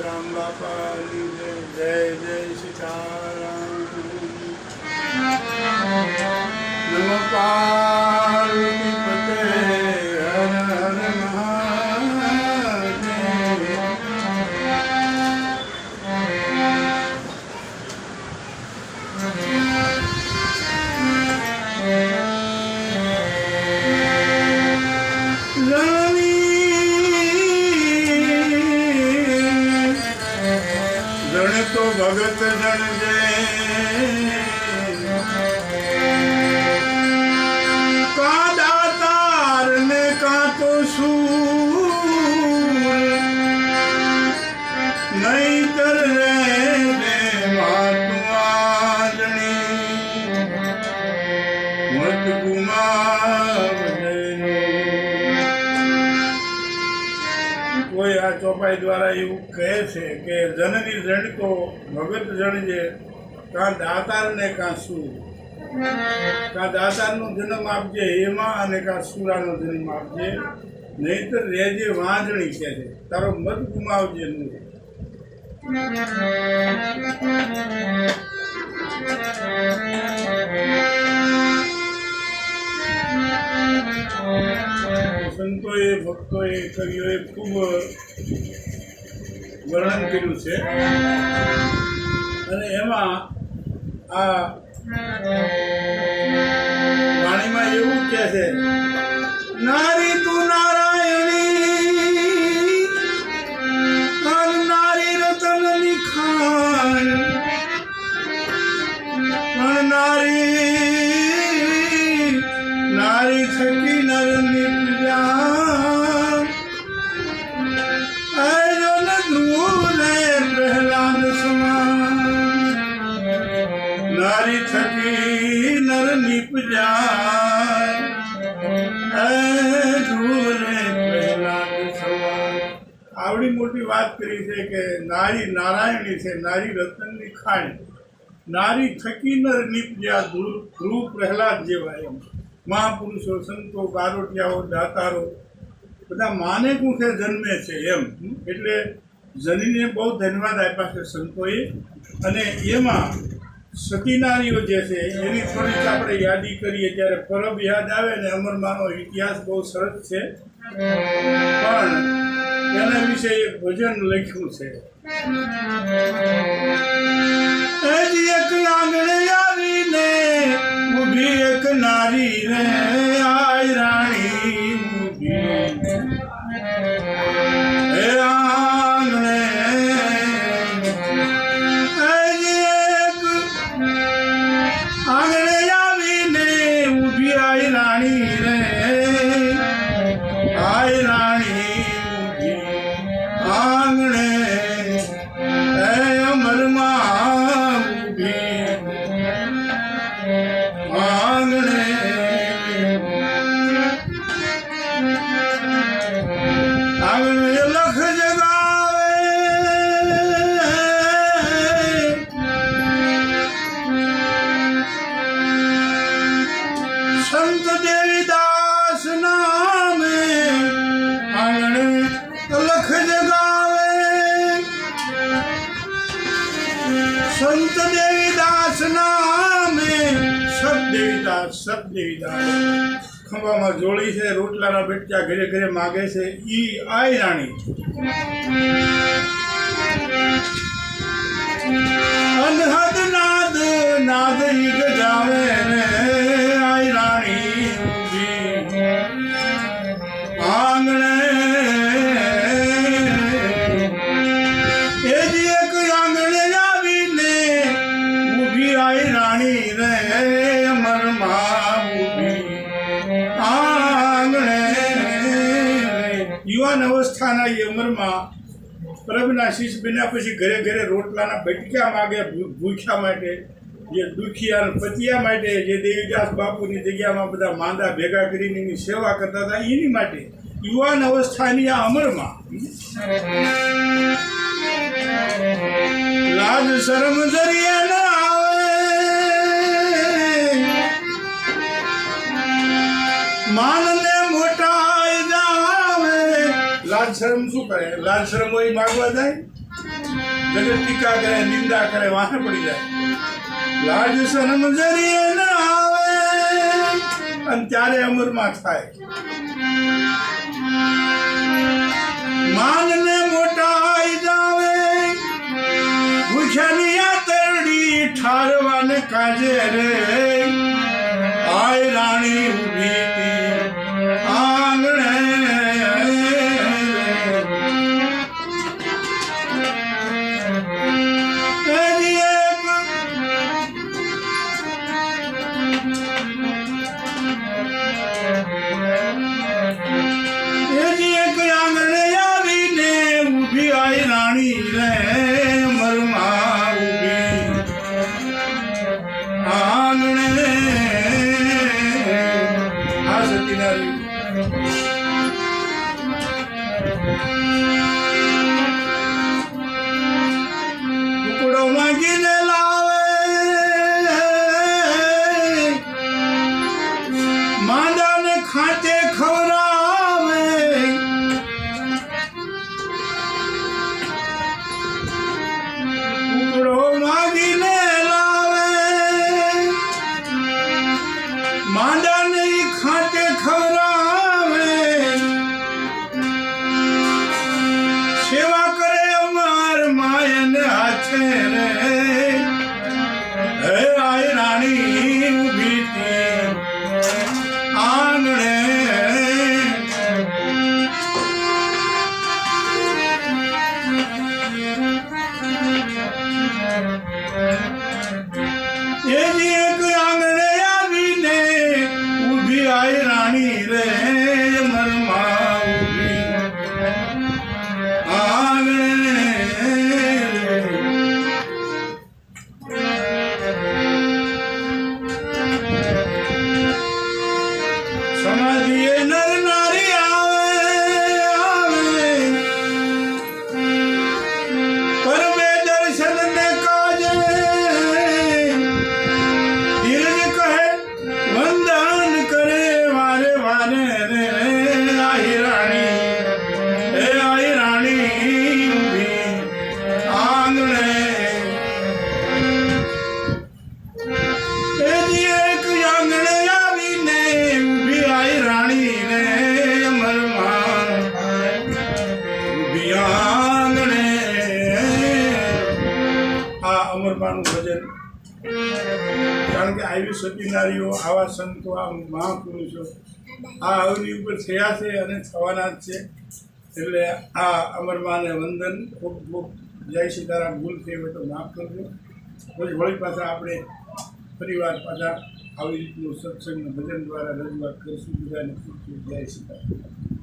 સીતારામ બાપાની જય જય સીતારામ નમઃ પાર્વતી પતે હર હર મહાદેવ તો ભગત જણજે કા દાતાર ને કા તો સૂર નહીતર રે માતું આજણી મત ગુમાવજે કોઈ આ ચોપાઈ દ્વારા એવું કહે છે કે જનની જણ તો ભગત જણજે કાં દાતારને કાં સૂર કાં દાતારનો જન્મ આપજે એમાં અને કાં સુરાનો જન્મ આપજે નહીતર રેજે વાંજણી છે તારો મત ગુમાવજે નહીં. સંતોએ ભક્તોએ કવિઓએ ખૂબ વર્ણન કર્યું છે અને એમાં આ વાણીમાં એવું કહે છે નારી તું નારાયણી નારી રતનની ખાણ પણ નારી થકી નરની પ્રહલાદ સમાન નારી થકી નર નીપજાય પ્રહલાદ સમાન. આવડી મોટી વાત કરી છે કે નારી નારાયણી છે, નારી રતનની ખાણ, નારી થકી નર નીપજ્યા ધ્રુવ પ્રહલાદ જેવા એમ મહાપુરુષો સંતો બારોટિયાઓ દાતારો બધા માને કુંખે જન્મે છે એમ. એટલે જનીને બહુ ધન્યવાદ આપ્યા છે સંતોએ. અને એમાં સતી નારીઓ જે છે એની થોડીક આપણે યાદી કરીએ ત્યારે પરબ યાદ આવે ને. અમરમાનો ઇતિહાસ બહુ સરસ છે પણ એના વિશે એક ભજન લખ્યું છે. એક આંગણે આવીને ઊભી એક નારી રે આય રાણી ઊભી હે આંગણે આંગણે આવીને ઊભી આય રાણી રે આય રાણી ઊભી આંગણે અમરમાં ઊભી આંગણે આંગણે લખ જગાવે સંત દેવીદાસ નામે આંગણે લખ જગાવે સંત દેવીદાસ નામે સત દેવીદાસ ખંભામાં જોડી છે, રોટલાના બેટકા ઘરે ઘરે માગે છે ઈ આય રાણી. અનહદ નાદ નાદ ઈ ગજાવે રે આય રાણી ઊભી આંગણે એ જ એક આંગણે આવીને ઊભી આય રાણી રે અમરમાં ઊભી આંગણે. યુવાન અવસ્થાના એ અમરમાં પ્રભુના શીશ બન્યા પછી ઘરે ઘરે રોટલાના બટક્યા માગે ભૂખ્યા માટે, જે દુખિયા પતિયા માટે, જે દેવીદાસ બાપુની જગ્યામાં બધા માંદા ભેગા કરીને એની સેવા કરતા હતા એની માટે યુવાન અવસ્થાની આ અમરમાં લાજ શરમ જરીએ ન આવે માનને મોટા જાવે. લાજ શરમ શું કરે? લાજ શરમ હોય માગવા જાય जगत टीका करे निंदा करे वाहे पड़ी जाए लाज शरम जरिए न आवे अन त्यारे अमर में थाय मान ने मोटा आई जावे भूषणिया तरड़ी ठारवान काजे रे आय रानी उभी थी आंगणे रानी रे मरमा उभी आंगणे आ सती नारी टुकड़ो मांगीने लावे मांदा ने खाते खवरावे मांगीने लावे मांदा नहीं खाते खवरावे सेवा करे अमार मायन हाथे रे हे आई रानी उभी थी आंगणे एक आंगणे आवी ने उभी आई रानी रे मरमा उभी आंगणे समाधिए नर नारी आवे परमे दर्शन ने काजे वंदन करे वारे वारे रे आई रानी उभी आंगणे एक आंगणे आवी ने उभी आई रानी रे मरमा उभी आंगणे आ अमरपाનું ભજન કારણ કે આવી સતી નારીઓ આવા સંતો આ મહાપુરુષો આ અવની ઉપર થયા છે અને થવાના જ છે એટલે આ અમરમાને વંદન ખૂબ ખૂબ જય સીતારામ ભૂલ થઈ હોય તો માફ કરજો પછી વળી પાછા આપણે પરિવાર પાછા આવી રીતનું સત્સંગ ભજન દ્વારા રજૂઆત કરીશું બધાને ખૂબ ખૂબ જય સીતારામ